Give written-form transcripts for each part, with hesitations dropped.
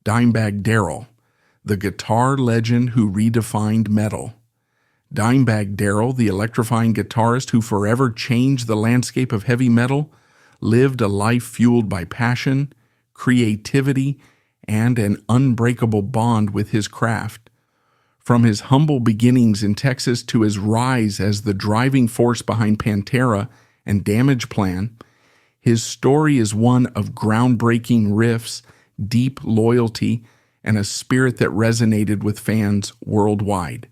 Dimebag Darrell, the guitar legend who redefined metal. Dimebag Darrell, the electrifying guitarist who forever changed the landscape of heavy metal, lived a life fueled by passion, creativity, and an unbreakable bond with his craft. From his humble beginnings in Texas to his rise as the driving force behind Pantera and Damageplan, his story is one of groundbreaking riffs, deep loyalty, and a spirit that resonated with fans worldwide.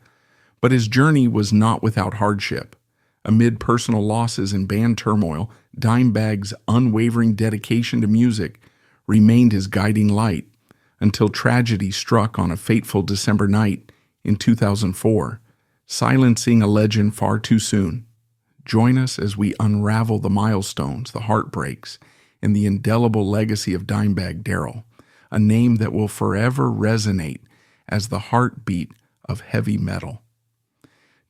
But his journey was not without hardship. Amid personal losses and band turmoil, Dimebag's unwavering dedication to music remained his guiding light until tragedy struck on a fateful December night in 2004, silencing a legend far too soon. Join us as we unravel the milestones, the heartbreaks, and the indelible legacy of Dimebag Darrell, a name that will forever resonate as the heartbeat of heavy metal.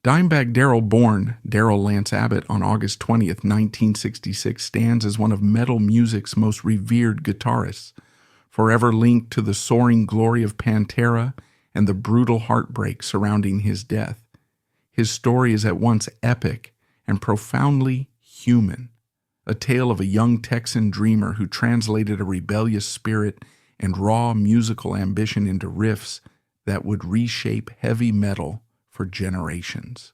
Dimebag Darrell, born Darrell Lance Abbott on August 20th, 1966, stands as one of metal music's most revered guitarists, forever linked to the soaring glory of Pantera and the brutal heartbreak surrounding his death. His story is at once epic and profoundly human, a tale of a young Texan dreamer who translated a rebellious spirit and raw musical ambition into riffs that would reshape heavy metal for generations.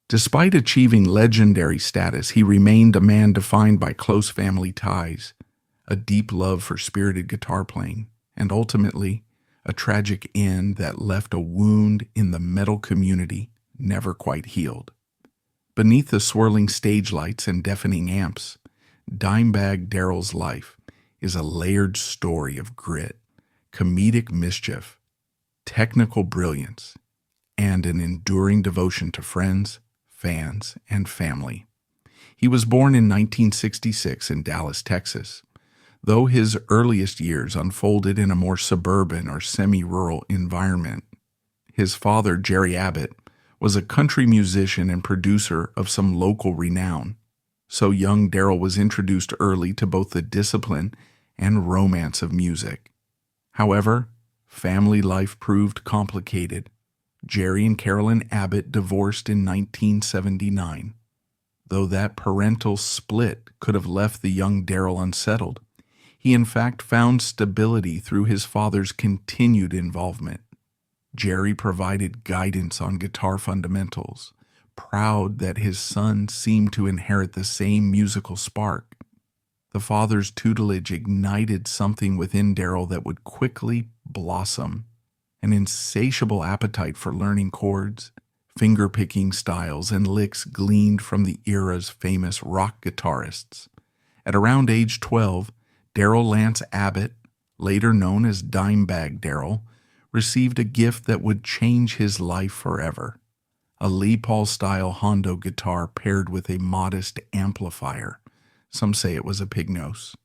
Despite achieving legendary status, he remained a man defined by close family ties, a deep love for spirited guitar playing, and ultimately, a tragic end that left a wound in the metal community never quite healed. Beneath the swirling stage lights and deafening amps, Dimebag Darrell's life is a layered story of grit, comedic mischief, technical brilliance, and an enduring devotion to friends, fans, and family. He was born in 1966 in Dallas, Texas. Though his earliest years unfolded in a more suburban or semi-rural environment, his father, Jerry Abbott, was a country musician and producer of some local renown. So young Darrell was introduced early to both the discipline and romance of music. However, family life proved complicated. Jerry and Carolyn Abbott divorced in 1979. Though that parental split could have left the young Darrell unsettled, he in fact found stability through his father's continued involvement. Jerry provided guidance on guitar fundamentals, proud that his son seemed to inherit the same musical spark. The father's tutelage ignited something within Darrell that would quickly blossom, an insatiable appetite for learning chords, finger-picking styles, and licks gleaned from the era's famous rock guitarists. At around age 12, Darrell Lance Abbott, later known as Dimebag Darrell, received a gift that would change his life forever: a Les Paul-style Hondo guitar paired with a modest amplifier. Some say it was a Pignos.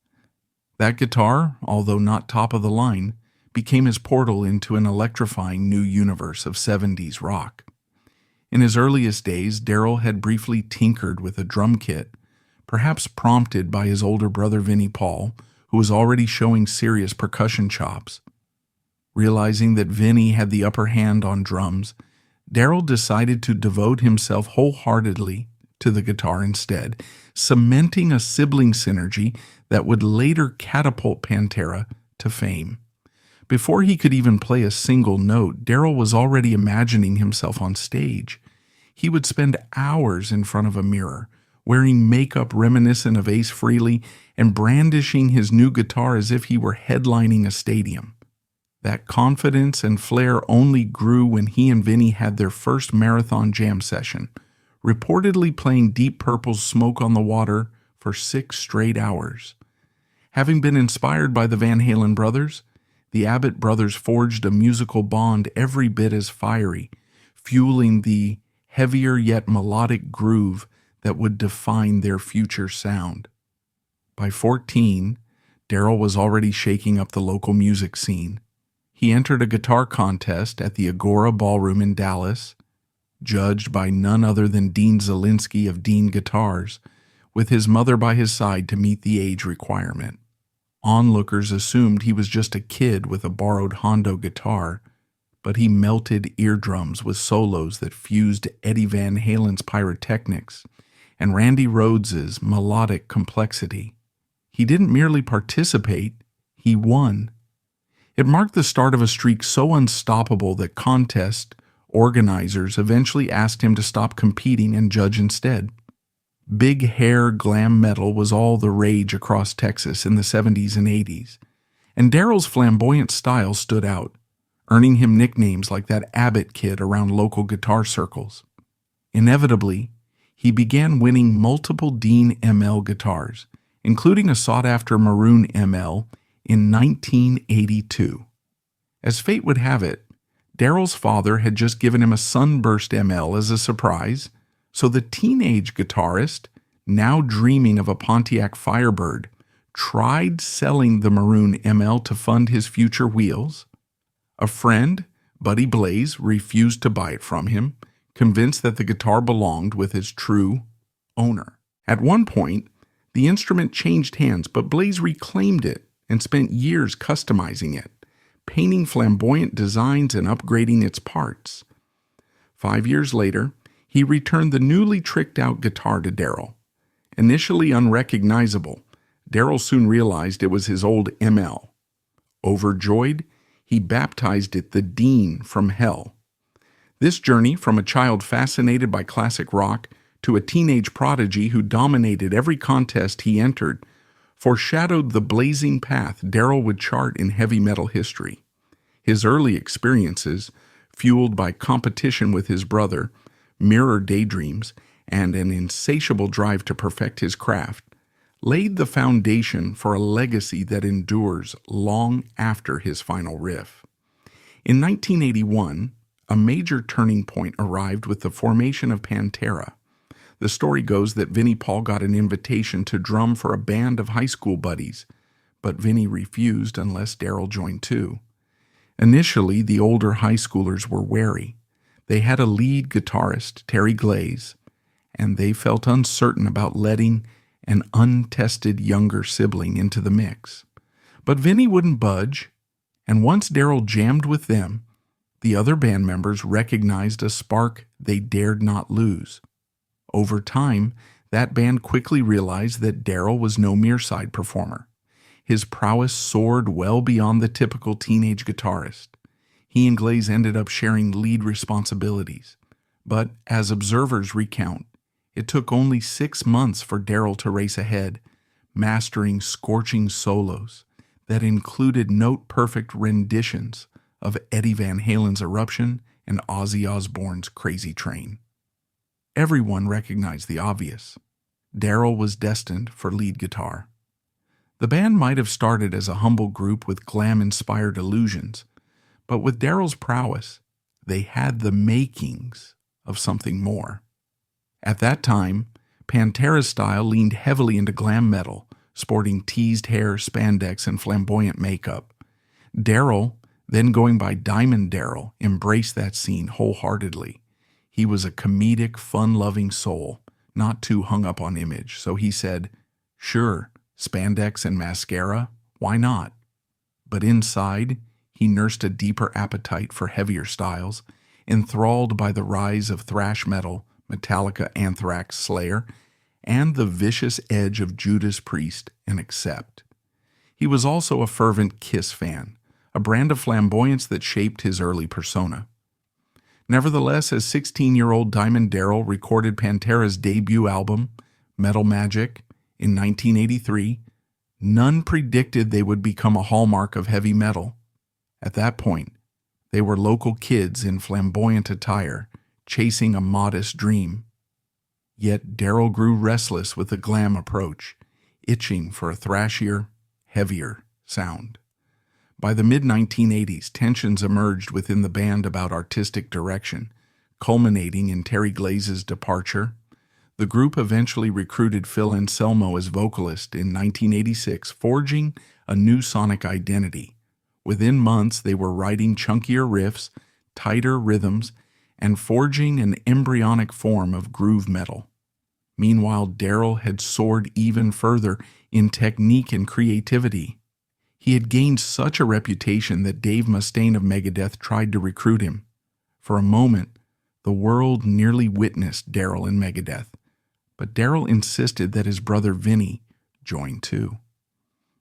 That guitar, although not top of the line, became his portal into an electrifying new universe of 70s rock. In his earliest days, Darrell had briefly tinkered with a drum kit, perhaps prompted by his older brother Vinnie Paul, who was already showing serious percussion chops. Realizing that Vinnie had the upper hand on drums, Darrell decided to devote himself wholeheartedly to the guitar instead, cementing a sibling synergy that would later catapult Pantera to fame. Before he could even play a single note, Darrell was already imagining himself on stage. He would spend hours in front of a mirror, wearing makeup reminiscent of Ace Frehley and brandishing his new guitar as if he were headlining a stadium. That confidence and flair only grew when he and Vinnie had their first marathon jam session, reportedly playing Deep Purple's Smoke on the Water for 6 straight hours. Having been inspired by the Van Halen brothers, the Abbott brothers forged a musical bond every bit as fiery, fueling the heavier yet melodic groove that would define their future sound. By 14, Darrell was already shaking up the local music scene. He entered a guitar contest at the Agora Ballroom in Dallas, judged by none other than Dean Zielinski of Dean Guitars, with his mother by his side to meet the age requirement. Onlookers assumed he was just a kid with a borrowed Hondo guitar, but he melted eardrums with solos that fused Eddie Van Halen's pyrotechnics and Randy Rhodes's melodic complexity. He didn't merely participate, he won. It marked the start of a streak so unstoppable that contest organizers eventually asked him to stop competing and judge instead. Big hair glam metal was all the rage across Texas in the 70s and 80s, and Darrell's flamboyant style stood out, earning him nicknames like that Abbott kid around local guitar circles. Inevitably, he began winning multiple Dean ML guitars, including a sought-after maroon ML in 1982. As fate would have it, Darrell's father had just given him a Sunburst ML as a surprise, so the teenage guitarist, now dreaming of a Pontiac Firebird, tried selling the maroon ML to fund his future wheels. A friend, Buddy Blaze, refused to buy it from him, convinced that the guitar belonged with its true owner. At one point, the instrument changed hands, but Blaze reclaimed it and spent years customizing it, painting flamboyant designs and upgrading its parts. 5 years later, he returned the newly tricked-out guitar to Darrell. Initially unrecognizable, Darrell soon realized it was his old ML. Overjoyed, he baptized it the Dean from Hell. This journey from a child fascinated by classic rock to a teenage prodigy who dominated every contest he entered foreshadowed the blazing path Darrell would chart in heavy metal history. His early experiences, fueled by competition with his brother, mirror daydreams, and an insatiable drive to perfect his craft, laid the foundation for a legacy that endures long after his final riff. In 1981, a major turning point arrived with the formation of Pantera. The story goes that Vinnie Paul got an invitation to drum for a band of high school buddies, but Vinnie refused unless Darrell joined too. Initially, the older high schoolers were wary. They had a lead guitarist, Terry Glaze, and they felt uncertain about letting an untested younger sibling into the mix. But Vinnie wouldn't budge, and once Darrell jammed with them, the other band members recognized a spark they dared not lose. Over time, that band quickly realized that Darrell was no mere side performer. His prowess soared well beyond the typical teenage guitarist. He and Glaze ended up sharing lead responsibilities. But as observers recount, it took only 6 months for Darrell to race ahead, mastering scorching solos that included note-perfect renditions of Eddie Van Halen's Eruption and Ozzy Osbourne's Crazy Train. Everyone recognized the obvious. Darrell was destined for lead guitar. The band might have started as a humble group with glam-inspired illusions, but with Darrell's prowess, they had the makings of something more. At that time, Pantera's style leaned heavily into glam metal, sporting teased hair, spandex, and flamboyant makeup. Darrell, then going by Diamond Darrell, embraced that scene wholeheartedly. He was a comedic, fun-loving soul, not too hung up on image, so he said, "Sure, spandex and mascara, why not?" But inside, he nursed a deeper appetite for heavier styles, enthralled by the rise of thrash metal, Metallica, Anthrax, Slayer, and the vicious edge of Judas Priest and Accept. He was also a fervent Kiss fan, a brand of flamboyance that shaped his early persona. Nevertheless, as 16-year-old Diamond Darrell recorded Pantera's debut album, Metal Magic, in 1983, none predicted they would become a hallmark of heavy metal. At that point, they were local kids in flamboyant attire, chasing a modest dream. Yet Darrell grew restless with the glam approach, itching for a thrashier, heavier sound. By the mid-1980s, tensions emerged within the band about artistic direction, culminating in Terry Glaze's departure. The group eventually recruited Phil Anselmo as vocalist in 1986, forging a new sonic identity. Within months, they were writing chunkier riffs, tighter rhythms, and forging an embryonic form of groove metal. Meanwhile, Darrell had soared even further in technique and creativity. He had gained such a reputation that Dave Mustaine of Megadeth tried to recruit him. For a moment, the world nearly witnessed Darrell in Megadeth, but Darrell insisted that his brother Vinnie join too.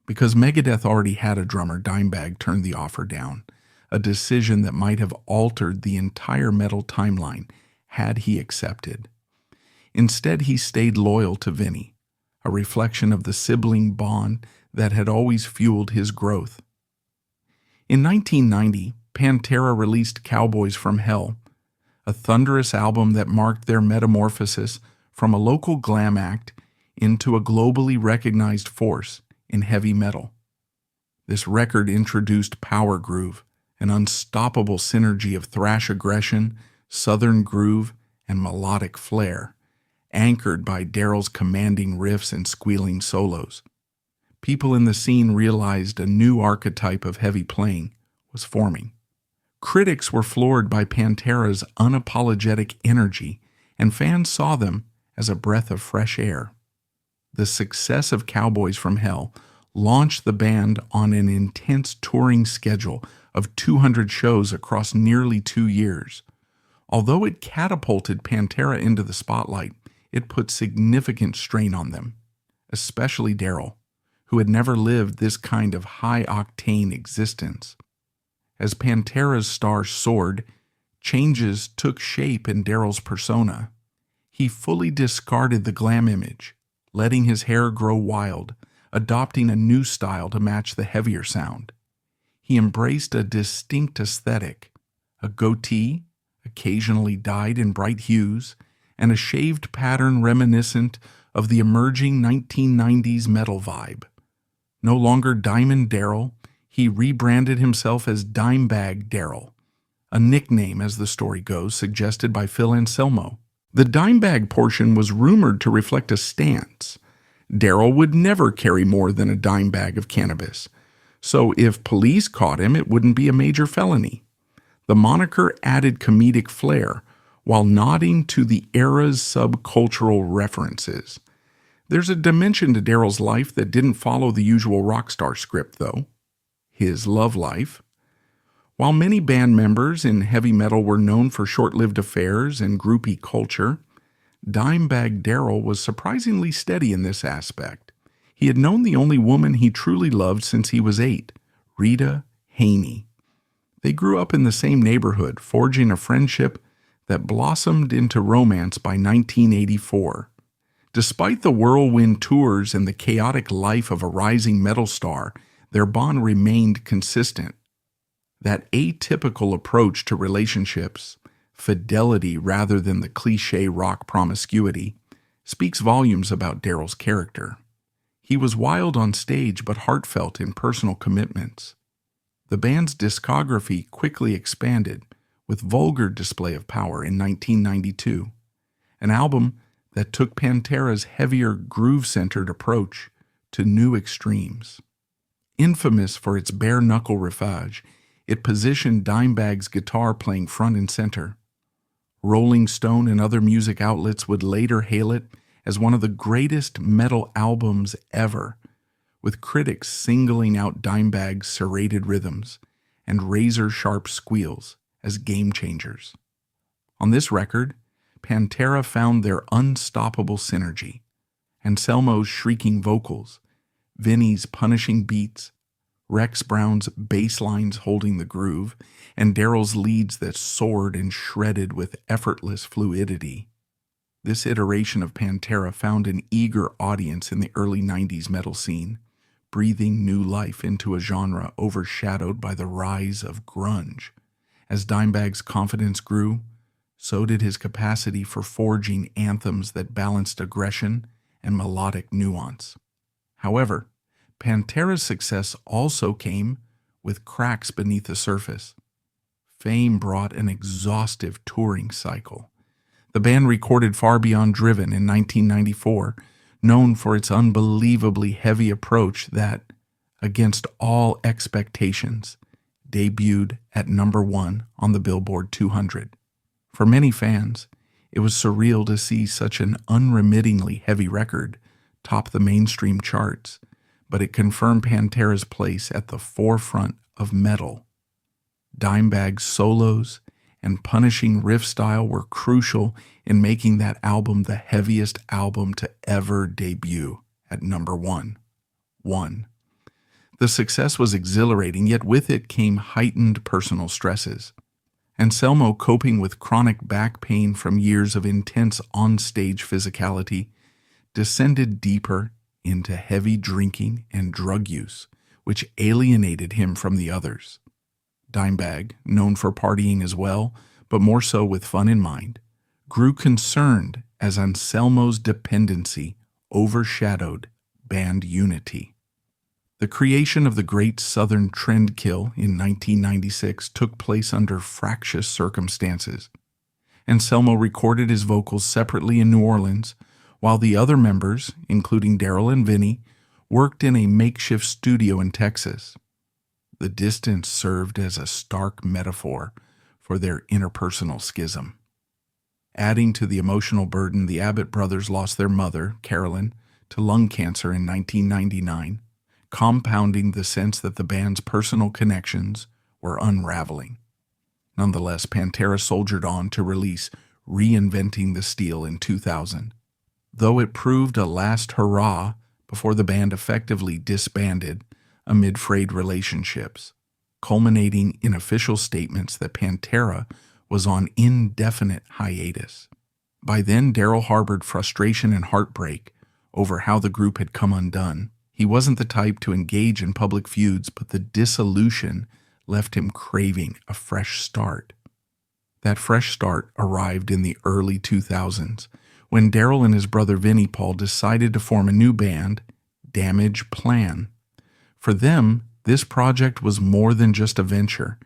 Because Megadeth already had a drummer, Dimebag turned the offer down, a decision that might have altered the entire metal timeline had he accepted. Instead, he stayed loyal to Vinnie, a reflection of the sibling bond that had always fueled his growth. In 1990, Pantera released Cowboys from Hell, a thunderous album that marked their metamorphosis from a local glam act into a globally recognized force in heavy metal. This record introduced power groove, an unstoppable synergy of thrash aggression, southern groove, and melodic flair, anchored by Darrell's commanding riffs and squealing solos. People in the scene realized a new archetype of heavy playing was forming. Critics were floored by Pantera's unapologetic energy, and fans saw them as a breath of fresh air. The success of Cowboys from Hell launched the band on an intense touring schedule of 200 shows across nearly 2 years. Although it catapulted Pantera into the spotlight, it put significant strain on them, especially Darrell, who had never lived this kind of high-octane existence. As Pantera's star soared, changes took shape in Darrell's persona. He fully discarded the glam image, letting his hair grow wild, adopting a new style to match the heavier sound. He embraced a distinct aesthetic, a goatee, occasionally dyed in bright hues, and a shaved pattern reminiscent of the emerging 1990s metal vibe. No longer Diamond Darrell, he rebranded himself as Dimebag Darrell, a nickname, as the story goes, suggested by Phil Anselmo. The Dimebag portion was rumored to reflect a stance. Darrell would never carry more than a dime bag of cannabis, so if police caught him, it wouldn't be a major felony. The moniker added comedic flair while nodding to the era's subcultural references. There's a dimension to Darrell's life that didn't follow the usual rock star script, though. His love life. While many band members in heavy metal were known for short-lived affairs and groupie culture, Dimebag Darrell was surprisingly steady in this aspect. He had known the only woman he truly loved since he was 8, Rita Haney. They grew up in the same neighborhood, forging a friendship that blossomed into romance by 1984. Despite the whirlwind tours and the chaotic life of a rising metal star, their bond remained consistent. That atypical approach to relationships, fidelity rather than the cliché rock promiscuity, speaks volumes about Darrell's character. He was wild on stage but heartfelt in personal commitments. The band's discography quickly expanded with Vulgar Display of Power in 1992, an album that took Pantera's heavier groove-centered approach to new extremes. Infamous for its bare-knuckle riffage, it positioned Dimebag's guitar playing front and center. Rolling Stone and other music outlets would later hail it as one of the greatest metal albums ever, with critics singling out Dimebag's serrated rhythms and razor-sharp squeals as game changers. On this record, Pantera found their unstoppable synergy. Anselmo's shrieking vocals, Vinnie's punishing beats, Rex Brown's bass lines holding the groove, and Darrell's leads that soared and shredded with effortless fluidity. This iteration of Pantera found an eager audience in the early 90s metal scene, breathing new life into a genre overshadowed by the rise of grunge. As Dimebag's confidence grew, so did his capacity for forging anthems that balanced aggression and melodic nuance. However, Pantera's success also came with cracks beneath the surface. Fame brought an exhaustive touring cycle. The band recorded Far Beyond Driven in 1994, known for its unbelievably heavy approach that, against all expectations, debuted at number 1 on the Billboard 200. For many fans, it was surreal to see such an unremittingly heavy record top the mainstream charts, but it confirmed Pantera's place at the forefront of metal. Dimebag's solos and punishing riff style were crucial in making that album the heaviest album to ever debut at number 1. The success was exhilarating, yet with it came heightened personal stresses. Anselmo, coping with chronic back pain from years of intense on-stage physicality, descended deeper into heavy drinking and drug use, which alienated him from the others. Dimebag, known for partying as well, but more so with fun in mind, grew concerned as Anselmo's dependency overshadowed band unity. The creation of the Great Southern Trendkill in 1996 took place under fractious circumstances. Anselmo recorded his vocals separately in New Orleans, while the other members, including Darrell and Vinnie, worked in a makeshift studio in Texas. The distance served as a stark metaphor for their interpersonal schism. Adding to the emotional burden, the Abbott brothers lost their mother, Carolyn, to lung cancer in 1999, compounding the sense that the band's personal connections were unraveling. Nonetheless, Pantera soldiered on to release Reinventing the Steel in 2000, though it proved a last hurrah before the band effectively disbanded amid frayed relationships, culminating in official statements that Pantera was on indefinite hiatus. By then, Darrell harbored frustration and heartbreak over how the group had come undone. He wasn't the type to engage in public feuds, but the dissolution left him craving a fresh start. That fresh start arrived in the early 2000s, when Darrell and his brother Vinnie Paul decided to form a new band, Damageplan. For them, this project was more than just a venture.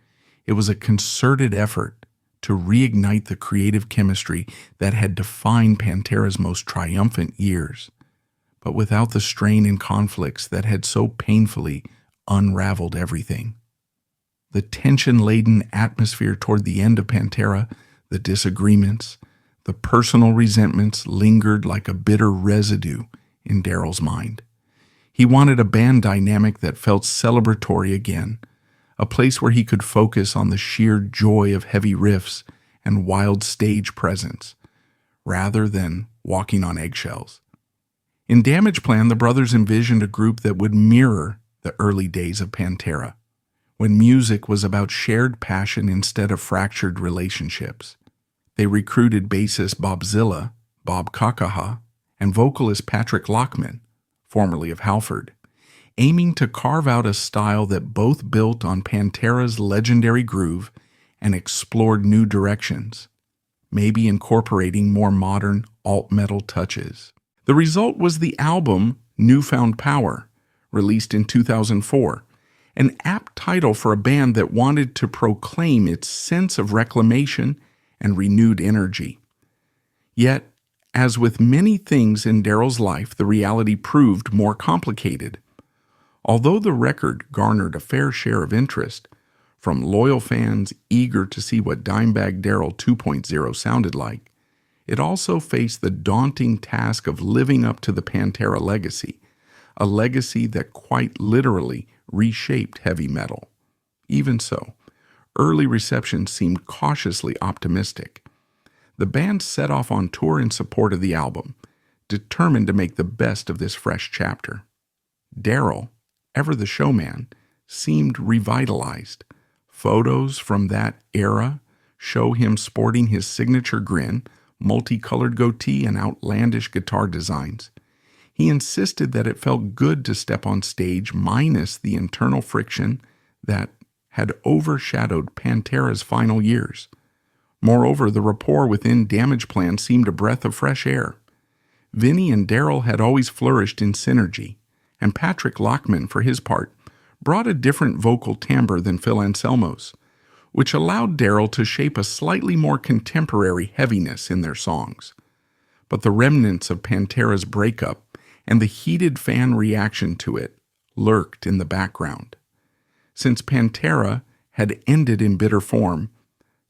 It was a concerted effort to reignite the creative chemistry that had defined Pantera's most triumphant years, but without the strain and conflicts that had so painfully unraveled everything. The tension-laden atmosphere toward the end of Pantera, the disagreements, the personal resentments lingered like a bitter residue in Darrell's mind. He wanted a band dynamic that felt celebratory again, a place where he could focus on the sheer joy of heavy riffs and wild stage presence, rather than walking on eggshells. In Damageplan, the brothers envisioned a group that would mirror the early days of Pantera, when music was about shared passion instead of fractured relationships. They recruited bassist Bob Kakaha, and vocalist Patrick Lockman, formerly of Halford, aiming to carve out a style that both built on Pantera's legendary groove and explored new directions, maybe incorporating more modern alt-metal touches. The result was the album Newfound Power, released in 2004, an apt title for a band that wanted to proclaim its sense of reclamation and renewed energy. Yet, as with many things in Darrell's life, the reality proved more complicated. Although the record garnered a fair share of interest, from loyal fans eager to see what Dimebag Darrell 2.0 sounded like, it also faced the daunting task of living up to the Pantera legacy, a legacy that quite literally reshaped heavy metal. Even so, early reception seemed cautiously optimistic. The band set off on tour in support of the album, determined to make the best of this fresh chapter. Darrell, ever the showman, seemed revitalized. Photos from that era show him sporting his signature grin, multicolored goatee, and outlandish guitar designs. He insisted that it felt good to step on stage minus the internal friction that had overshadowed Pantera's final years. Moreover, the rapport within Damageplan seemed a breath of fresh air. Vinnie and Darrell had always flourished in synergy, and Patrick Lockman, for his part, brought a different vocal timbre than Phil Anselmo's, which allowed Darrell to shape a slightly more contemporary heaviness in their songs. But the remnants of Pantera's breakup and the heated fan reaction to it lurked in the background. Since Pantera had ended in bitter form,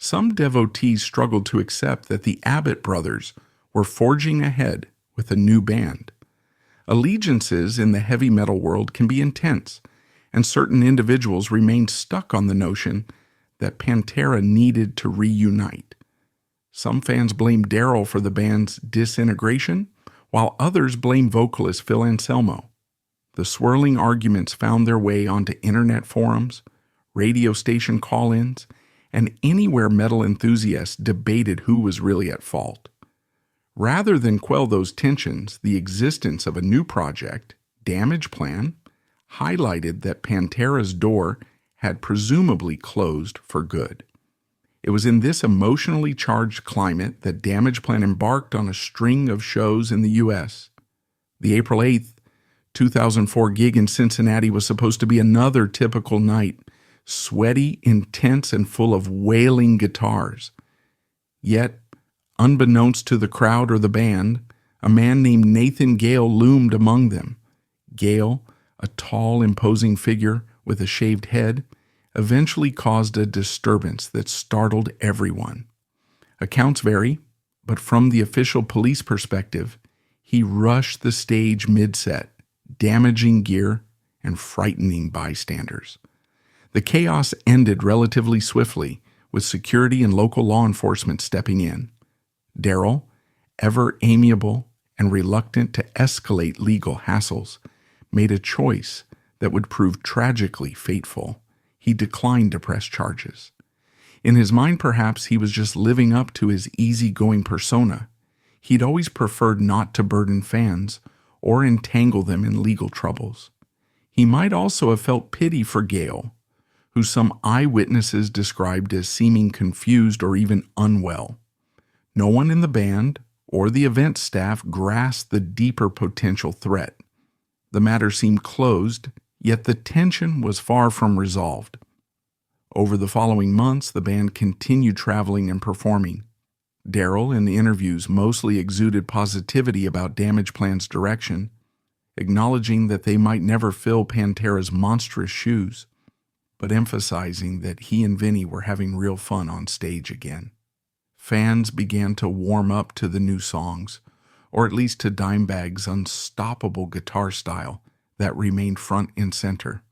some devotees struggled to accept that the Abbott brothers were forging ahead with a new band. Allegiances in the heavy metal world can be intense, and certain individuals remained stuck on the notion that Pantera needed to reunite. Some fans blame Darrell for the band's disintegration, while others blame vocalist Phil Anselmo. The swirling arguments found their way onto internet forums, radio station call-ins, and anywhere metal enthusiasts debated who was really at fault. Rather than quell those tensions, the existence of a new project, Damageplan, highlighted that Pantera's door had presumably closed for good. It was in this emotionally charged climate that Damageplan embarked on a string of shows in the U.S. The April 8th, 2004 gig in Cincinnati was supposed to be another typical night, sweaty, intense, and full of wailing guitars. Yet, unbeknownst to the crowd or the band, a man named Nathan Gale loomed among them. Gale, a tall, imposing figure with a shaved head, eventually caused a disturbance that startled everyone. Accounts vary, but from the official police perspective, he rushed the stage mid-set, damaging gear and frightening bystanders. The chaos ended relatively swiftly, with security and local law enforcement stepping in. Darrell, ever amiable and reluctant to escalate legal hassles, made a choice that would prove tragically fateful. He declined to press charges. In his mind, perhaps, he was just living up to his easygoing persona. He'd always preferred not to burden fans or entangle them in legal troubles. He might also have felt pity for Gale, who some eyewitnesses described as seeming confused or even unwell. No one in the band or the event staff grasped the deeper potential threat. The matter seemed closed, yet the tension was far from resolved. Over the following months, the band continued traveling and performing. Darrell, in the interviews, mostly exuded positivity about Damageplan's direction, acknowledging that they might never fill Pantera's monstrous shoes, but emphasizing that he and Vinnie were having real fun on stage again. Fans began to warm up to the new songs, or at least to Dimebag's unstoppable guitar style that remained front and center.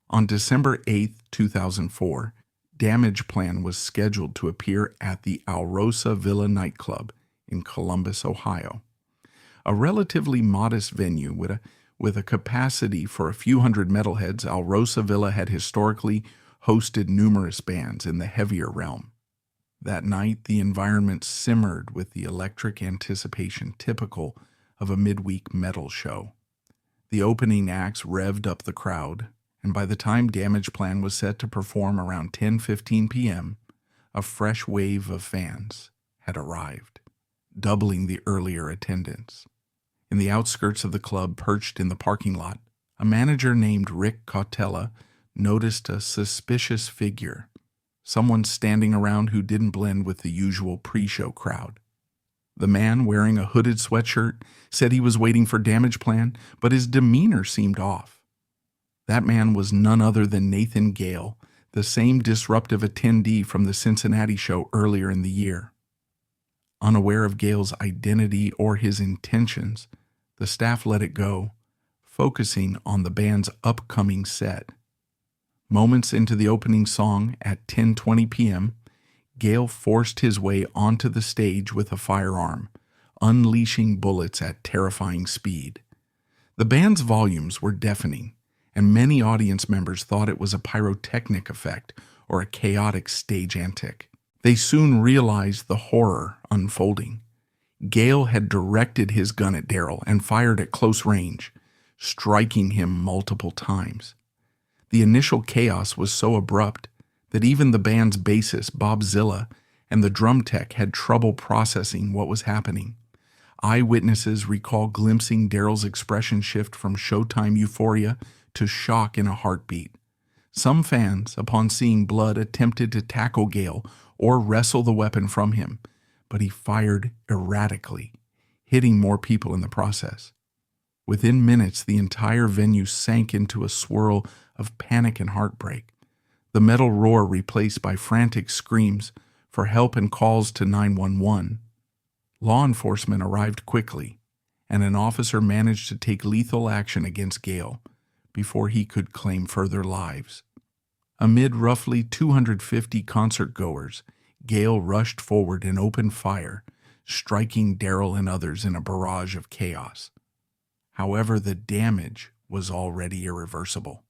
On December 8, 2004, Damageplan was scheduled to appear at the Alrosa Villa nightclub in Columbus, Ohio. A relatively modest venue with a capacity for a few hundred metalheads, Alrosa Villa had historically hosted numerous bands in the heavier realm. That night, the environment simmered with the electric anticipation typical of a midweek metal show. The opening acts revved up the crowd, and by the time Damageplan was set to perform around 10:15 p.m., a fresh wave of fans had arrived, doubling the earlier attendance. In the outskirts of the club, perched in the parking lot, a manager named Rick Cautella noticed a suspicious figure, someone standing around who didn't blend with the usual pre-show crowd. The man, wearing a hooded sweatshirt, said he was waiting for Damageplan, but his demeanor seemed off. That man was none other than Nathan Gale, the same disruptive attendee from the Cincinnati show earlier in the year. Unaware of Gale's identity or his intentions, the staff let it go, focusing on the band's upcoming set. Moments into the opening song at 10:20 p.m., Gale forced his way onto the stage with a firearm, unleashing bullets at terrifying speed. The band's volumes were deafening, and many audience members thought it was a pyrotechnic effect or a chaotic stage antic. They soon realized the horror unfolding. Gale had directed his gun at Darrell and fired at close range, striking him multiple times. The initial chaos was so abrupt that even the band's bassist, Bob Zilla, and the drum tech had trouble processing what was happening. Eyewitnesses recall glimpsing Darrell's expression shift from showtime euphoria to shock in a heartbeat. Some fans, upon seeing blood, attempted to tackle Gale or wrestle the weapon from him, but he fired erratically, hitting more people in the process. Within minutes, the entire venue sank into a swirl of panic and heartbreak, the metal roar replaced by frantic screams for help and calls to 911. Law enforcement arrived quickly, and an officer managed to take lethal action against Gale before he could claim further lives. Amid roughly 250 concert-goers, Gale rushed forward and opened fire, striking Darrell and others in a barrage of chaos. However, the damage was already irreversible.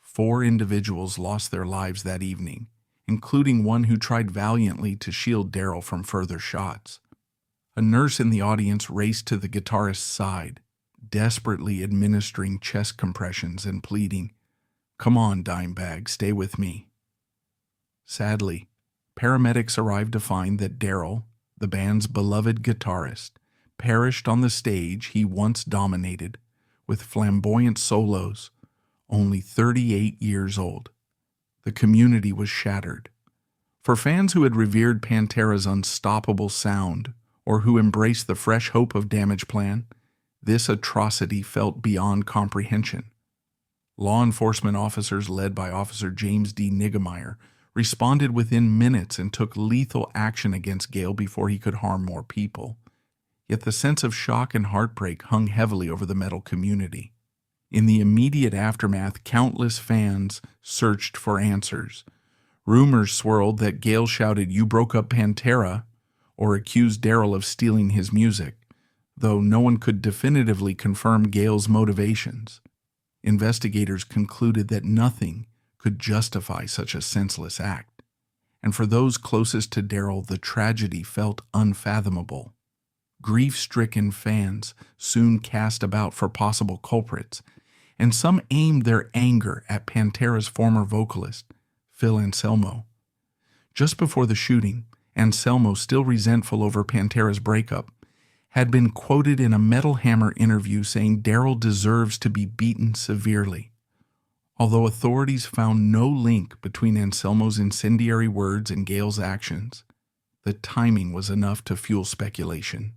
4 individuals lost their lives that evening, including one who tried valiantly to shield Darrell from further shots. A nurse in the audience raced to the guitarist's side, desperately administering chest compressions and pleading, "Come on, Dimebag, stay with me." Sadly, paramedics arrived to find that Darrell, the band's beloved guitarist, perished on the stage he once dominated with flamboyant solos, only 38 years old. The community was shattered. For fans who had revered Pantera's unstoppable sound or who embraced the fresh hope of Damageplan, this atrocity felt beyond comprehension. Law enforcement officers led by Officer James D. Niggemeyer responded within minutes and took lethal action against Gale before he could harm more people. Yet the sense of shock and heartbreak hung heavily over the metal community. In the immediate aftermath, countless fans searched for answers. Rumors swirled that Gale shouted, "You broke up Pantera," or accused Darrell of stealing his music, though no one could definitively confirm Gale's motivations. Investigators concluded that nothing could justify such a senseless act, and for those closest to Darrell, the tragedy felt unfathomable. Grief-stricken fans soon cast about for possible culprits, and some aimed their anger at Pantera's former vocalist, Phil Anselmo. Just before the shooting, Anselmo, still resentful over Pantera's breakup, had been quoted in a Metal Hammer interview saying Darrell deserves to be beaten severely. Although authorities found no link between Anselmo's incendiary words and Gale's actions, the timing was enough to fuel speculation.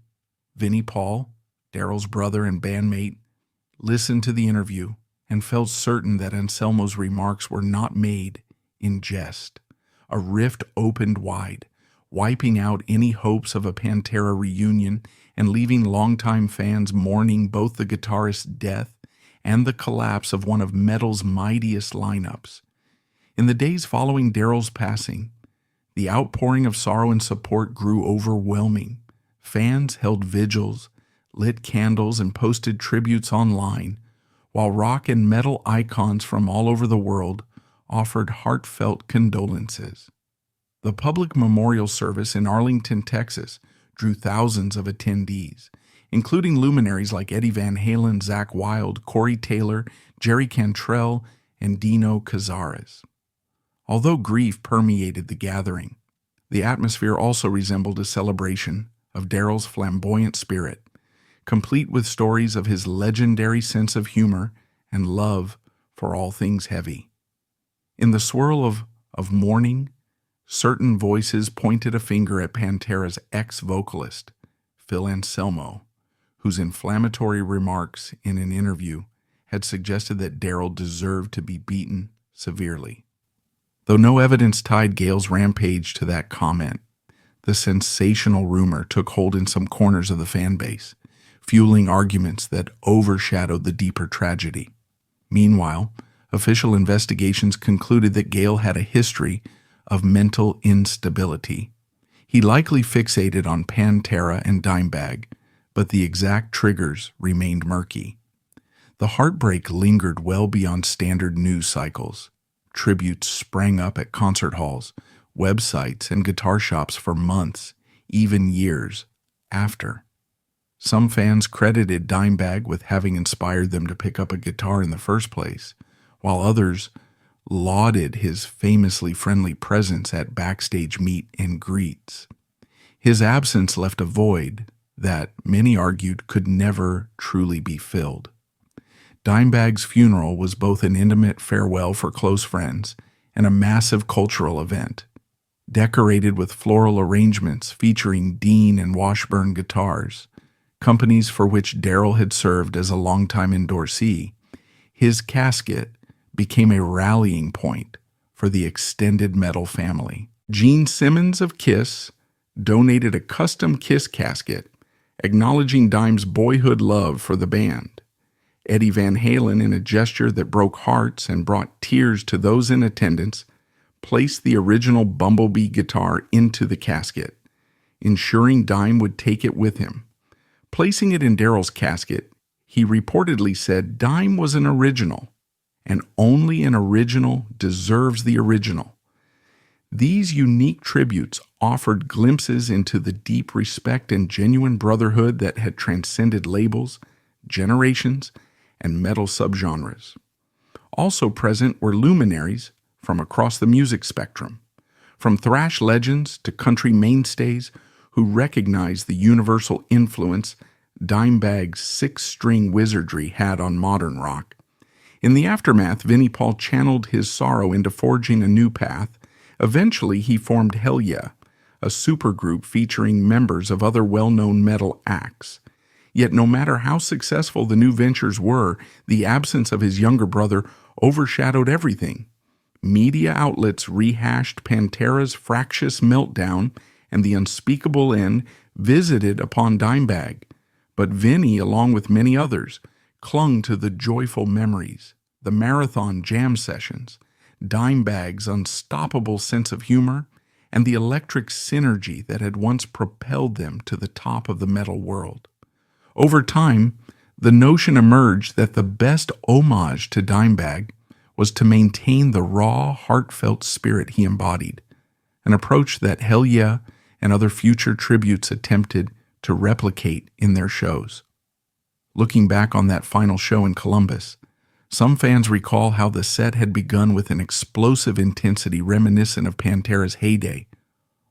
Vinnie Paul, Darrell's brother and bandmate, listened to the interview and felt certain that Anselmo's remarks were not made in jest. A rift opened wide, wiping out any hopes of a Pantera reunion and leaving longtime fans mourning both the guitarist's death and the collapse of one of metal's mightiest lineups. In the days following Darrell's passing, the outpouring of sorrow and support grew overwhelming. Fans held vigils, lit candles, and posted tributes online, while rock and metal icons from all over the world offered heartfelt condolences. The public memorial service in Arlington, Texas, drew thousands of attendees, including luminaries like Eddie Van Halen, Zakk Wylde, Corey Taylor, Jerry Cantrell, and Dino Cazares. Although grief permeated the gathering, the atmosphere also resembled a celebration of Darrell's flamboyant spirit, complete with stories of his legendary sense of humor and love for all things heavy. In the swirl of mourning, certain voices pointed a finger at Pantera's ex-vocalist, Phil Anselmo, whose inflammatory remarks in an interview had suggested that Darrell deserved to be beaten severely. Though no evidence tied Gale's rampage to that comment, the sensational rumor took hold in some corners of the fan base, fueling arguments that overshadowed the deeper tragedy. Meanwhile, official investigations concluded that Gale had a history of mental instability. He likely fixated on Pantera and Dimebag, but the exact triggers remained murky. The heartbreak lingered well beyond standard news cycles. Tributes sprang up at concert halls, websites, and guitar shops for months, even years, after. Some fans credited Dimebag with having inspired them to pick up a guitar in the first place, while others lauded his famously friendly presence at backstage meet and greets. His absence left a void that many argued could never truly be filled. Dimebag's funeral was both an intimate farewell for close friends and a massive cultural event. Decorated with floral arrangements featuring Dean and Washburn guitars, companies for which Darrell had served as a longtime endorsee, his casket became a rallying point for the extended metal family. Gene Simmons of Kiss donated a custom Kiss casket acknowledging Dime's boyhood love for the band. Eddie Van Halen, in a gesture that broke hearts and brought tears to those in attendance, placed the original Bumblebee guitar into the casket, ensuring Dime would take it with him. Placing it in Darrell's casket, he reportedly said Dime was an original, and only an original deserves the original. These unique tributes offered glimpses into the deep respect and genuine brotherhood that had transcended labels, generations, and metal subgenres. Also present were luminaries from across the music spectrum, from thrash legends to country mainstays who recognized the universal influence Dimebag's six-string wizardry had on modern rock. In the aftermath, Vinnie Paul channeled his sorrow into forging a new path. Eventually, he formed Hell Yeah, a supergroup featuring members of other well-known metal acts. Yet no matter how successful the new ventures were, the absence of his younger brother overshadowed everything. Media outlets rehashed Pantera's fractious meltdown and the unspeakable end visited upon Dimebag, but Vinnie, along with many others, clung to the joyful memories, the marathon jam sessions, Dimebag's unstoppable sense of humor, and the electric synergy that had once propelled them to the top of the metal world. Over time, the notion emerged that the best homage to Dimebag was to maintain the raw, heartfelt spirit he embodied, an approach that Hell Yeah and other future tributes attempted to replicate in their shows. Looking back on that final show in Columbus, some fans recall how the set had begun with an explosive intensity reminiscent of Pantera's heyday,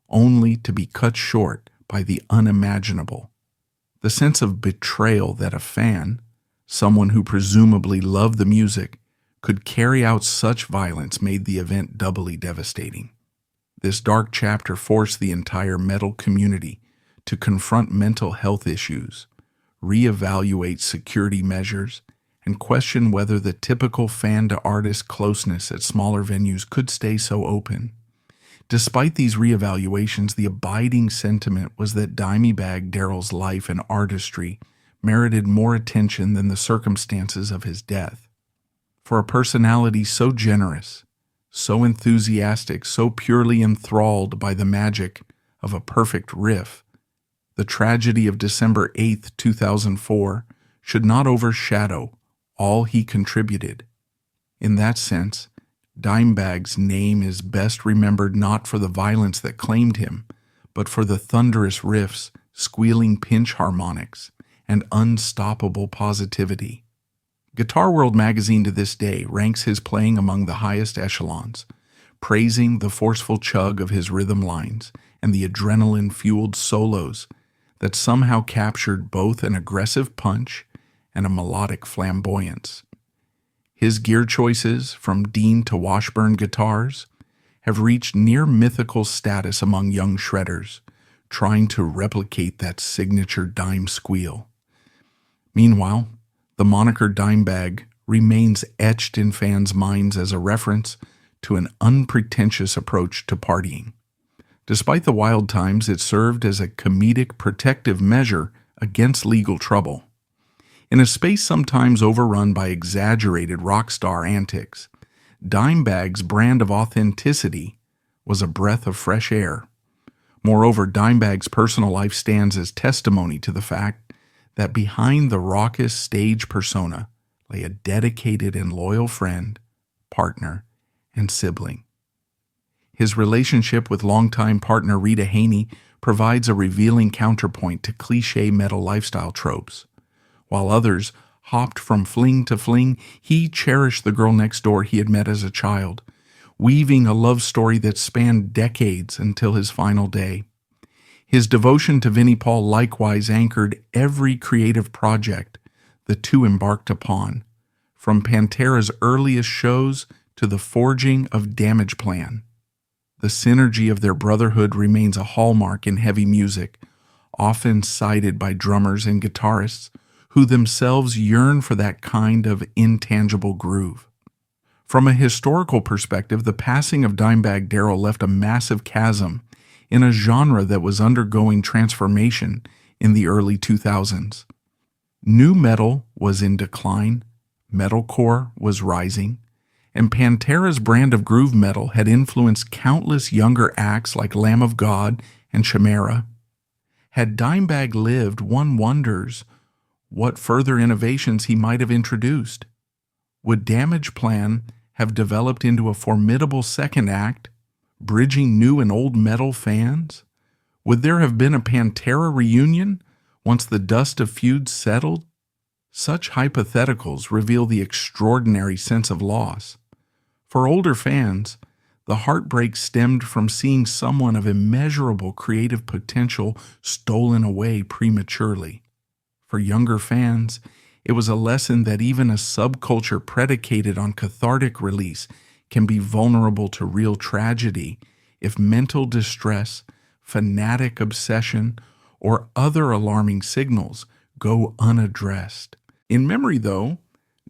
only to be cut short by the unimaginable. The sense of betrayal that a fan, someone who presumably loved the music, could carry out such violence made the event doubly devastating. This dark chapter forced the entire metal community to confront mental health issues, reevaluate security measures, and question whether the typical fan-to-artist closeness at smaller venues could stay so open. Despite these reevaluations, the abiding sentiment was that Dimebag Darrell's life and artistry merited more attention than the circumstances of his death. For a personality so generous, so enthusiastic, so purely enthralled by the magic of a perfect riff, the tragedy of December 8, 2004 should not overshadow all he contributed. In that sense, Dimebag's name is best remembered not for the violence that claimed him, but for the thunderous riffs, squealing pinch harmonics, and unstoppable positivity. Guitar World magazine to this day ranks his playing among the highest echelons, praising the forceful chug of his rhythm lines and the adrenaline-fueled solos that somehow captured both an aggressive punch and a melodic flamboyance. His gear choices, from Dean to Washburn guitars, have reached near mythical status among young shredders, trying to replicate that signature dime squeal. Meanwhile, the moniker Dimebag remains etched in fans' minds as a reference to an unpretentious approach to partying. Despite the wild times, it served as a comedic protective measure against legal trouble. In a space sometimes overrun by exaggerated rock star antics, Dimebag's brand of authenticity was a breath of fresh air. Moreover, Dimebag's personal life stands as testimony to the fact that behind the raucous stage persona lay a dedicated and loyal friend, partner, and sibling. His relationship with longtime partner Rita Haney provides a revealing counterpoint to cliché metal lifestyle tropes. While others hopped from fling to fling, he cherished the girl next door he had met as a child, weaving a love story that spanned decades until his final day. His devotion to Vinnie Paul likewise anchored every creative project the two embarked upon, from Pantera's earliest shows to the forging of Damageplan. The synergy of their brotherhood remains a hallmark in heavy music, often cited by drummers and guitarists who themselves yearn for that kind of intangible groove. From a historical perspective, the passing of Dimebag Darrell left a massive chasm in a genre that was undergoing transformation in the early 2000s. Nu metal was in decline, metalcore was rising, and Pantera's brand of groove metal had influenced countless younger acts like Lamb of God and Chimera. Had Dimebag lived, one wonders what further innovations he might have introduced. Would Damageplan have developed into a formidable second act, bridging new and old metal fans? Would there have been a Pantera reunion once the dust of feuds settled? Such hypotheticals reveal the extraordinary sense of loss. For older fans, the heartbreak stemmed from seeing someone of immeasurable creative potential stolen away prematurely. For younger fans, it was a lesson that even a subculture predicated on cathartic release can be vulnerable to real tragedy if mental distress, fanatic obsession, or other alarming signals go unaddressed. In memory, though,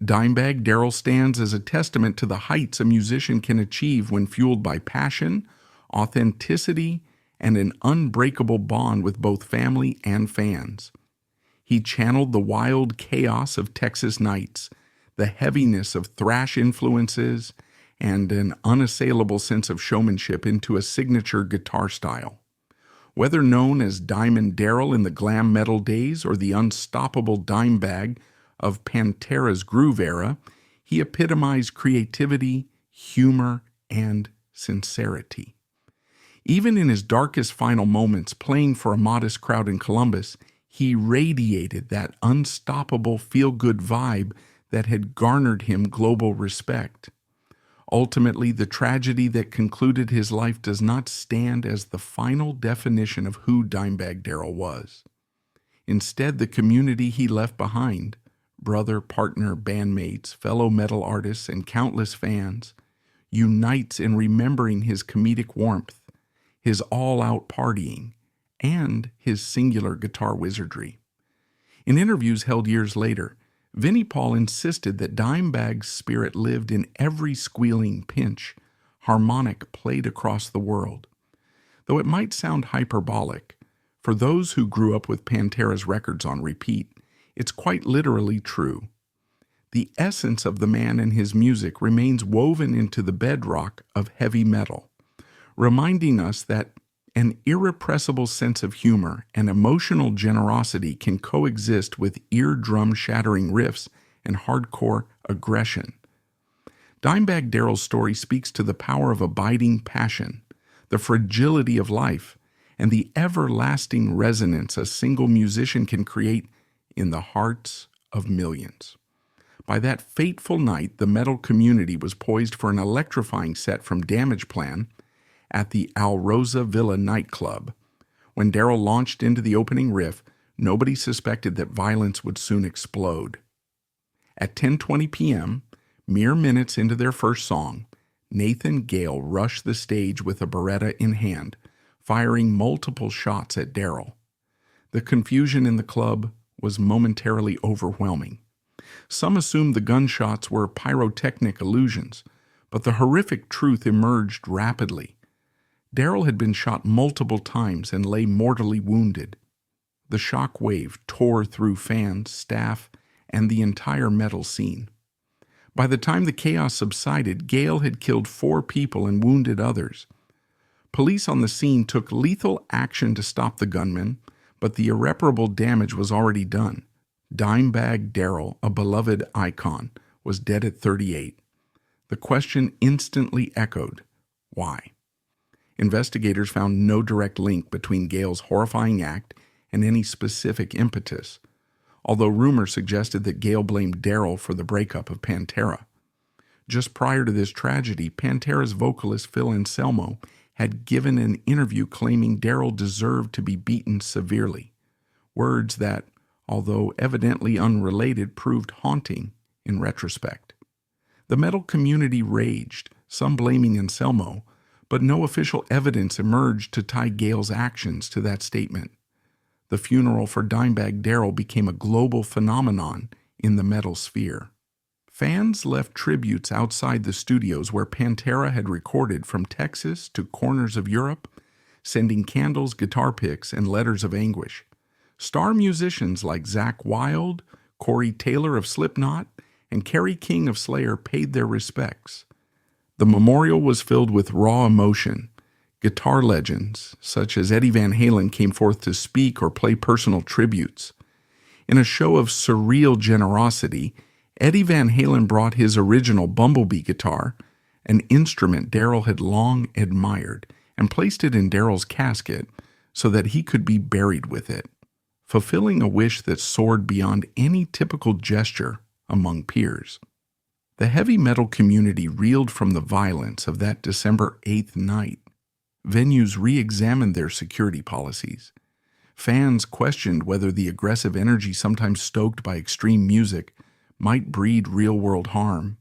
Dimebag Darrell stands as a testament to the heights a musician can achieve when fueled by passion, authenticity, and an unbreakable bond with both family and fans. He channeled the wild chaos of Texas nights, the heaviness of thrash influences, and an unassailable sense of showmanship into a signature guitar style. Whether known as Diamond Darrell in the glam metal days or the unstoppable Dimebag of Pantera's groove era, he epitomized creativity, humor, and sincerity. Even in his darkest final moments playing for a modest crowd in Columbus, he radiated that unstoppable feel-good vibe that had garnered him global respect. Ultimately, the tragedy that concluded his life does not stand as the final definition of who Dimebag Darrell was. Instead, the community he left behind, brother, partner, bandmates, fellow metal artists, and countless fans, unites in remembering his comedic warmth, his all-out partying, and his singular guitar wizardry. In interviews held years later, Vinnie Paul insisted that Dimebag's spirit lived in every squealing pinch, harmonic played across the world. Though it might sound hyperbolic, for those who grew up with Pantera's records on repeat, it's quite literally true. The essence of the man and his music remains woven into the bedrock of heavy metal, reminding us that an irrepressible sense of humor and emotional generosity can coexist with eardrum-shattering riffs and hardcore aggression. Dimebag Darrell's story speaks to the power of abiding passion, the fragility of life, and the everlasting resonance a single musician can create in the hearts of millions. By that fateful night, the metal community was poised for an electrifying set from Damageplan at the Alrosa Villa nightclub. When Darrell launched into the opening riff, nobody suspected that violence would soon explode. At 10:20 p.m., mere minutes into their first song, Nathan Gale rushed the stage with a Beretta in hand, firing multiple shots at Darrell. The confusion in the club was momentarily overwhelming. Some assumed the gunshots were pyrotechnic illusions, but the horrific truth emerged rapidly. Darrell had been shot multiple times and lay mortally wounded. The shock wave tore through fans, staff, and the entire metal scene. By the time the chaos subsided, Gale had killed 4 people and wounded others. Police on the scene took lethal action to stop the gunman, but the irreparable damage was already done. Dimebag Darrell, a beloved icon, was dead at 38. The question instantly echoed, why? Investigators found no direct link between Gale's horrifying act and any specific impetus, although rumors suggested that Gale blamed Darrell for the breakup of Pantera. Just prior to this tragedy, Pantera's vocalist Phil Anselmo had given an interview claiming Darrell deserved to be beaten severely, words that, although evidently unrelated, proved haunting in retrospect. The metal community raged, some blaming Anselmo, but no official evidence emerged to tie Gale's actions to that statement. The funeral for Dimebag Darrell became a global phenomenon in the metal sphere. Fans left tributes outside the studios where Pantera had recorded from Texas to corners of Europe, sending candles, guitar picks, and letters of anguish. Star musicians like Zakk Wylde, Corey Taylor of Slipknot, and Kerry King of Slayer paid their respects. The memorial was filled with raw emotion. Guitar legends, such as Eddie Van Halen, came forth to speak or play personal tributes. In a show of surreal generosity, Eddie Van Halen brought his original Bumblebee guitar, an instrument Darrell had long admired, and placed it in Darrell's casket so that he could be buried with it, fulfilling a wish that soared beyond any typical gesture among peers. The heavy metal community reeled from the violence of that December 8th night. Venues re-examined their security policies. Fans questioned whether the aggressive energy sometimes stoked by extreme music might breed real-world harm.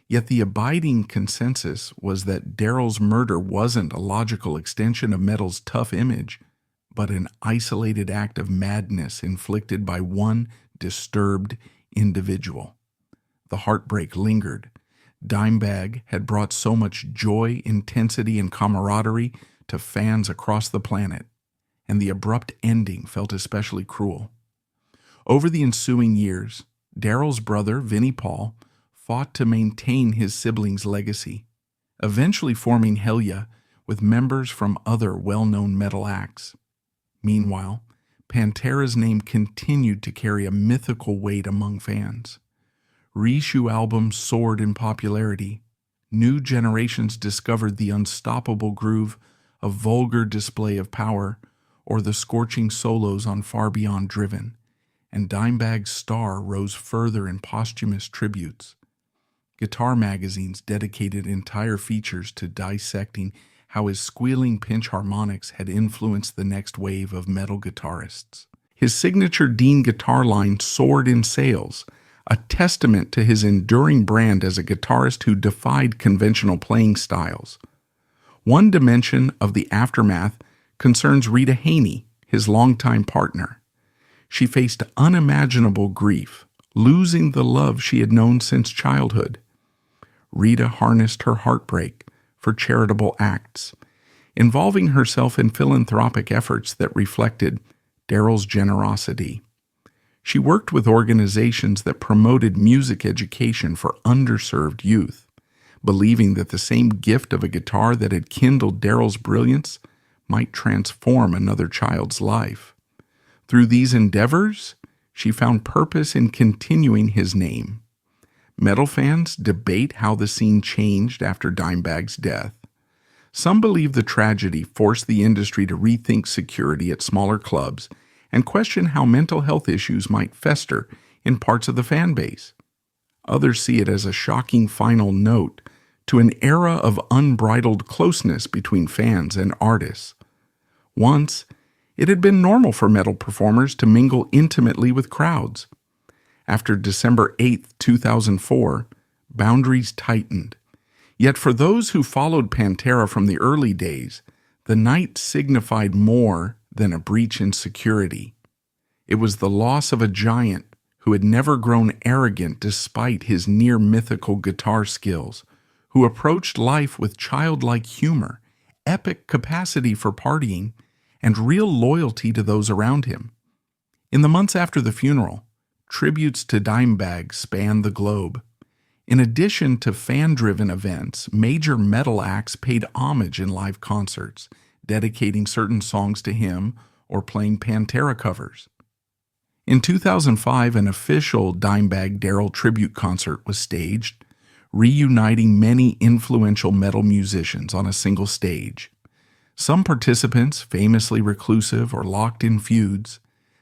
Yet the abiding consensus was that Darrell's murder wasn't a logical extension of metal's tough image, but an isolated act of madness inflicted by one disturbed individual. The heartbreak lingered. Dimebag had brought so much joy, intensity, and camaraderie to fans across the planet, and the abrupt ending felt especially cruel. Over the ensuing years, Darrell's brother, Vinnie Paul, fought to maintain his siblings' legacy, eventually forming Helya with members from other well-known metal acts. Meanwhile, Pantera's name continued to carry a mythical weight among fans. Reissue albums soared in popularity. New generations discovered the unstoppable groove of Vulgar Display of Power or the scorching solos on Far Beyond Driven, and Dimebag's star rose further in posthumous tributes. Guitar magazines dedicated entire features to dissecting how his squealing pinch harmonics had influenced the next wave of metal guitarists. His signature Dean guitar line soared in sales, a testament to his enduring brand as a guitarist who defied conventional playing styles. One dimension of the aftermath concerns Rita Haney, his longtime partner. She faced unimaginable grief, losing the love she had known since childhood. Rita harnessed her heartbreak for charitable acts, involving herself in philanthropic efforts that reflected Darrell's generosity. She worked with organizations that promoted music education for underserved youth, believing that the same gift of a guitar that had kindled Darrell's brilliance might transform another child's life. Through these endeavors, she found purpose in continuing his name. Metal fans debate how the scene changed after Dimebag's death. Some believe the tragedy forced the industry to rethink security at smaller clubs and question how mental health issues might fester in parts of the fan base. Others see it as a shocking final note to an era of unbridled closeness between fans and artists. Once, it had been normal for metal performers to mingle intimately with crowds. After December 8, 2004, boundaries tightened. Yet for those who followed Pantera from the early days, the night signified more than a breach in security. It was the loss of a giant who had never grown arrogant despite his near-mythical guitar skills, who approached life with childlike humor, epic capacity for partying, and real loyalty to those around him. In the months after the funeral, tributes to Dimebag spanned the globe. In addition to fan-driven events, major metal acts paid homage in live concerts, dedicating certain songs to him or playing Pantera covers. In 2005, an official Dimebag Darrell tribute concert was staged, reuniting many influential metal musicians on a single stage. Some participants, famously reclusive or locked in feuds,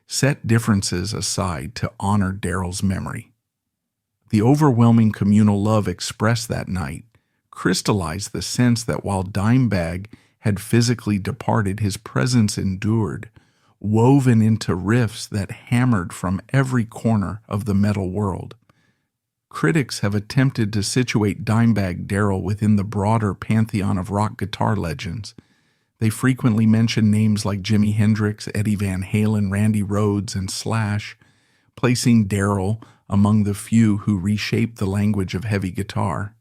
set differences aside to honor Darrell's memory. The overwhelming communal love expressed that night crystallized the sense that while Dimebag had physically departed, his presence endured, woven into riffs that hammered from every corner of the metal world. Critics have attempted to situate Dimebag Darrell within the broader pantheon of rock guitar legends. They frequently mention names like Jimi Hendrix, Eddie Van Halen, Randy Rhoads, and Slash, placing Darrell among the few who reshaped the language of heavy guitar.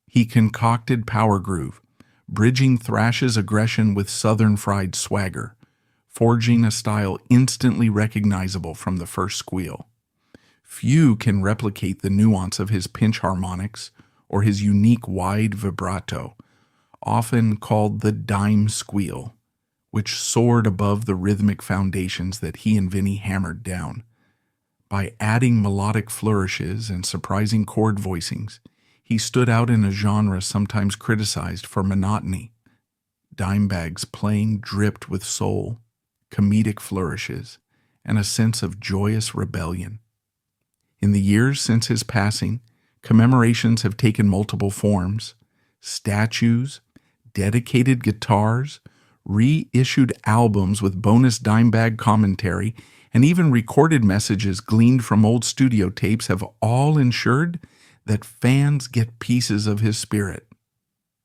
He concocted power groove, bridging thrash's aggression with southern fried swagger, forging a style instantly recognizable from the first squeal. Few can replicate the nuance of his pinch harmonics or his unique wide vibrato, often called the dime squeal, which soared above the rhythmic foundations that he and Vinnie hammered down. By adding melodic flourishes and surprising chord voicings, he stood out in a genre sometimes criticized for monotony. Dimebag's playing dripped with soul, comedic flourishes, and a sense of joyous rebellion. In the years since his passing, commemorations have taken multiple forms: statues, dedicated guitars, reissued albums with bonus Dimebag commentary, and even recorded messages gleaned from old studio tapes have all ensured that fans get pieces of his spirit.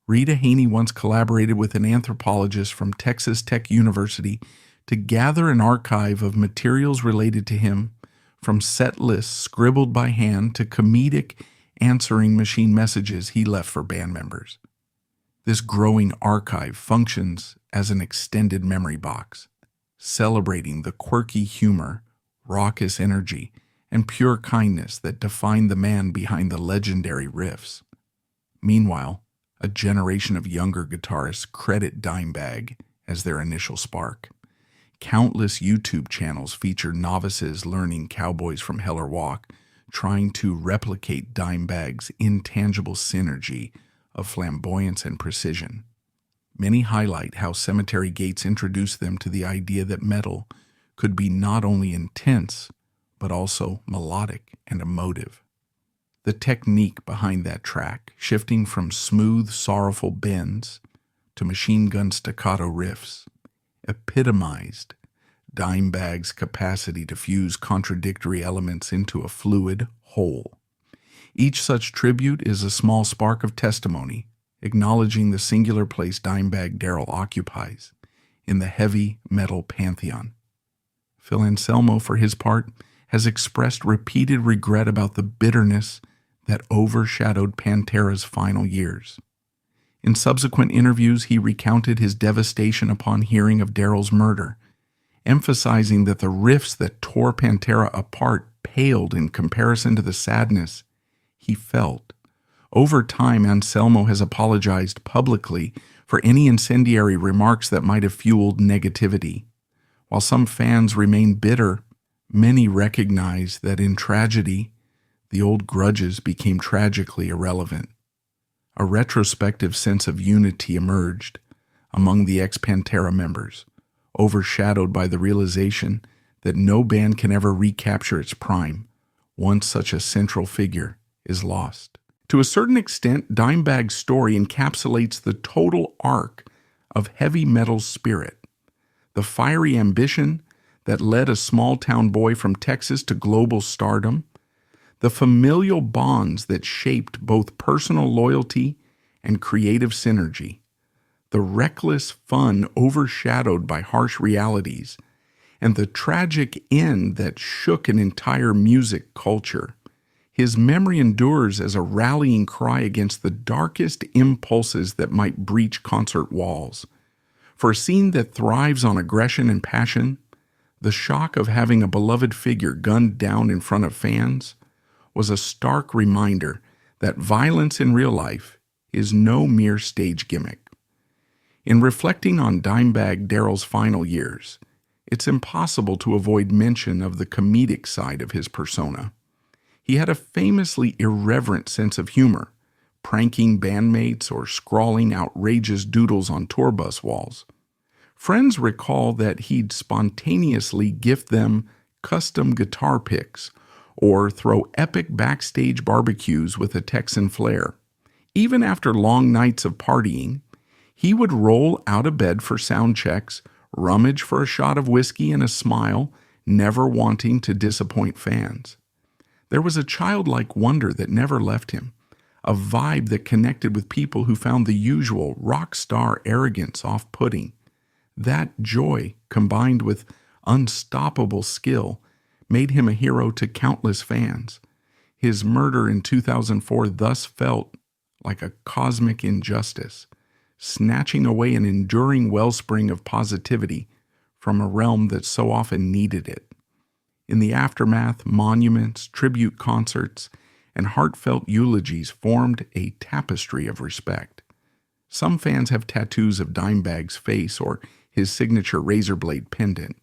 Rita Haney once collaborated with an anthropologist from Texas Tech University to gather an archive of materials related to him, from set lists scribbled by hand to comedic answering machine messages he left for band members. This growing archive functions as an extended memory box, celebrating the quirky humor, raucous energy, and pure kindness that defined the man behind the legendary Riffs. Meanwhile, a generation of younger guitarists credit Dimebag as their initial spark. Countless YouTube channels feature novices learning Cowboys from Hell or Walk, trying to replicate Dimebag's intangible synergy of flamboyance and precision. Many highlight how Cemetery Gates introduced them to the idea that metal could be not only intense, but also melodic and emotive. The technique behind that track, shifting from smooth, sorrowful bends to machine gun staccato riffs, epitomized Dimebag's capacity to fuse contradictory elements into a fluid whole. Each such tribute is a small spark of testimony, acknowledging the singular place Dimebag Darrell occupies in the heavy metal pantheon. Phil Anselmo, for his part, has expressed repeated regret about the bitterness that overshadowed Pantera's final years. In subsequent interviews, he recounted his devastation upon hearing of Darrell's murder, emphasizing that the riffs that tore Pantera apart paled in comparison to the sadness he felt. Over time, Anselmo has apologized publicly for any incendiary remarks that might have fueled negativity. While some fans remain bitter, many recognize that in tragedy, the old grudges became tragically irrelevant. A retrospective sense of unity emerged among the ex-Pantera members, overshadowed by the realization that no band can ever recapture its prime once such a central figure is lost. To a certain extent, Dimebag's story encapsulates the total arc of heavy metal's spirit. The fiery ambition that led a small-town boy from Texas to global stardom, the familial bonds that shaped both personal loyalty and creative synergy, the reckless fun overshadowed by harsh realities, and the tragic end that shook an entire music culture. His memory endures as a rallying cry against the darkest impulses that might breach concert walls. For a scene that thrives on aggression and passion, the shock of having a beloved figure gunned down in front of fans was a stark reminder that violence in real life is no mere stage gimmick. In reflecting on Dimebag Darrell's final years, it's impossible to avoid mention of the comedic side of his persona. He had a famously irreverent sense of humor, pranking bandmates or scrawling outrageous doodles on tour bus walls. Friends recall that he'd spontaneously gift them custom guitar picks or throw epic backstage barbecues with a Texan flair. Even after long nights of partying, he would roll out of bed for sound checks, rummage for a shot of whiskey and a smile, never wanting to disappoint fans. There was a childlike wonder that never left him, a vibe that connected with people who found the usual rock star arrogance off-putting. That joy, combined with unstoppable skill, made him a hero to countless fans. His murder in 2004 thus felt like a cosmic injustice, snatching away an enduring wellspring of positivity from a realm that so often needed it. In the aftermath, monuments, tribute concerts, and heartfelt eulogies formed a tapestry of respect. Some fans have tattoos of Dimebag's face or his signature razor blade pendant.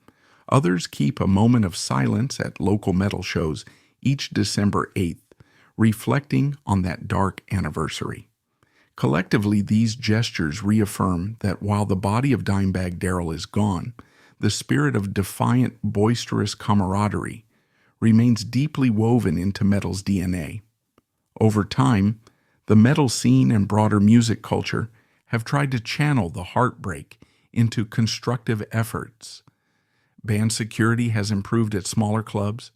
Others keep a moment of silence at local metal shows each December 8th, reflecting on that dark anniversary. Collectively, these gestures reaffirm that while the body of Dimebag Darrell is gone, the spirit of defiant, boisterous camaraderie remains deeply woven into metal's DNA. Over time, the metal scene and broader music culture have tried to channel the heartbreak into constructive efforts. Band security has improved at smaller clubs,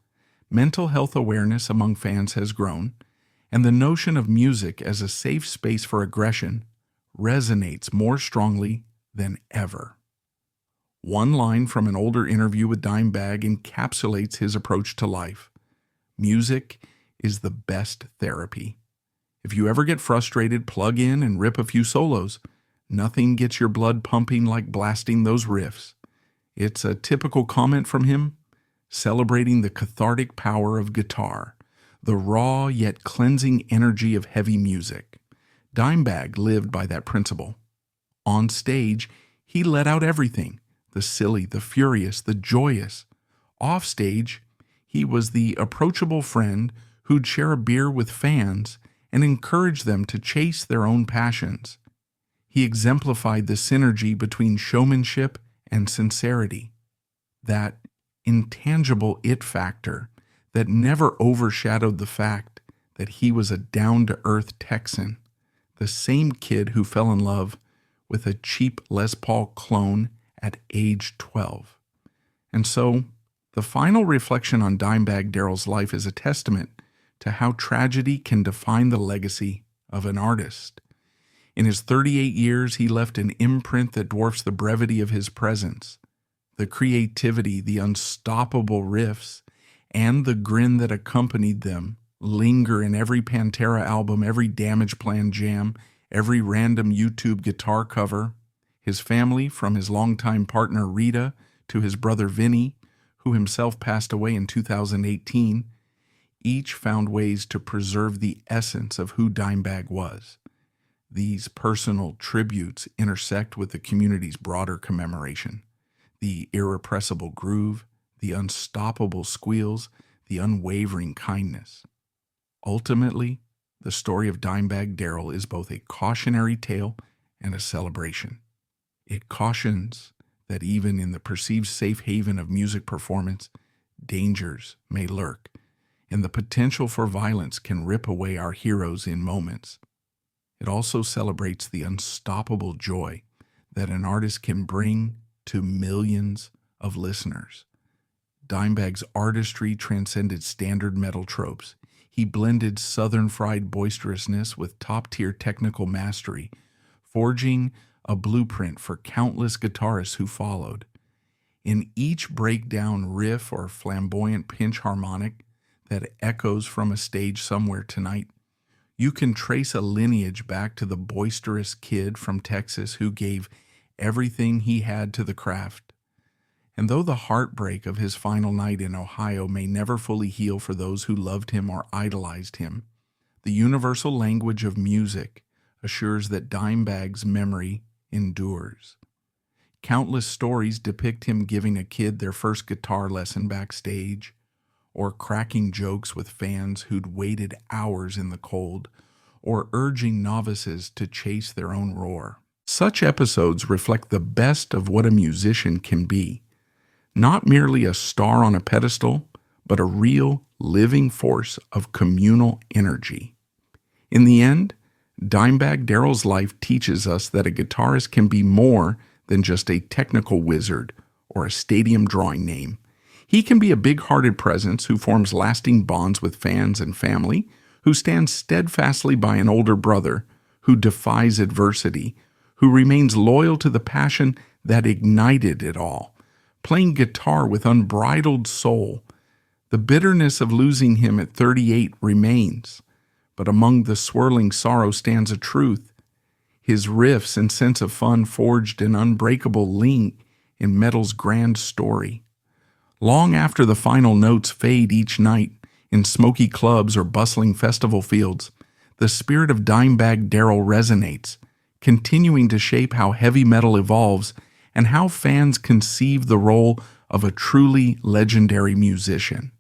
mental health awareness among fans has grown, and the notion of music as a safe space for aggression resonates more strongly than ever. One line from an older interview with Dimebag encapsulates his approach to life. Music is the best therapy. If you ever get frustrated, plug in and rip a few solos. Nothing gets your blood pumping like blasting those riffs. It's a typical comment from him, celebrating the cathartic power of guitar, the raw yet cleansing energy of heavy music. Dimebag lived by that principle. On stage, he let out everything, the silly, the furious, the joyous. Off stage, he was the approachable friend who'd share a beer with fans and encourage them to chase their own passions. He exemplified the synergy between showmanship and sincerity, that intangible it factor that never overshadowed the fact that he was a down-to-earth Texan, the same kid who fell in love with a cheap Les Paul clone at age 12. And so, the final reflection on Dimebag Darrell's life is a testament to how tragedy can define the legacy of an artist. In his 38 years, he left an imprint that dwarfs the brevity of his presence. The creativity, the unstoppable riffs, and the grin that accompanied them linger in every Pantera album, every Damageplan jam, every random YouTube guitar cover. His family, from his longtime partner Rita to his brother Vinnie, who himself passed away in 2018, each found ways to preserve the essence of who Dimebag was. These personal tributes intersect with the community's broader commemoration. The irrepressible groove, the unstoppable squeals, the unwavering kindness. Ultimately, the story of Dimebag Darrell is both a cautionary tale and a celebration. It cautions that even in the perceived safe haven of music performance, dangers may lurk, and the potential for violence can rip away our heroes in moments. It also celebrates the unstoppable joy that an artist can bring to millions of listeners. Dimebag's artistry transcended standard metal tropes. He blended southern fried boisterousness with top-tier technical mastery, forging a blueprint for countless guitarists who followed. In each breakdown riff or flamboyant pinch harmonic that echoes from a stage somewhere tonight, you can trace a lineage back to the boisterous kid from Texas who gave everything he had to the craft. And though the heartbreak of his final night in Ohio may never fully heal for those who loved him or idolized him, the universal language of music assures that Dimebag's memory endures. Countless stories depict him giving a kid their first guitar lesson backstage, or cracking jokes with fans who'd waited hours in the cold, or urging novices to chase their own roar. Such episodes reflect the best of what a musician can be. Not merely a star on a pedestal, but a real, living force of communal energy. In the end, Dimebag Darrell's life teaches us that a guitarist can be more than just a technical wizard or a stadium drawing name. He can be a big-hearted presence who forms lasting bonds with fans and family, who stands steadfastly by an older brother, who defies adversity, who remains loyal to the passion that ignited it all, playing guitar with unbridled soul. The bitterness of losing him at 38 remains, but among the swirling sorrow stands a truth. His riffs and sense of fun forged an unbreakable link in metal's grand story. Long after the final notes fade each night in smoky clubs or bustling festival fields, the spirit of Dimebag Darrell resonates, continuing to shape how heavy metal evolves and how fans conceive the role of a truly legendary musician.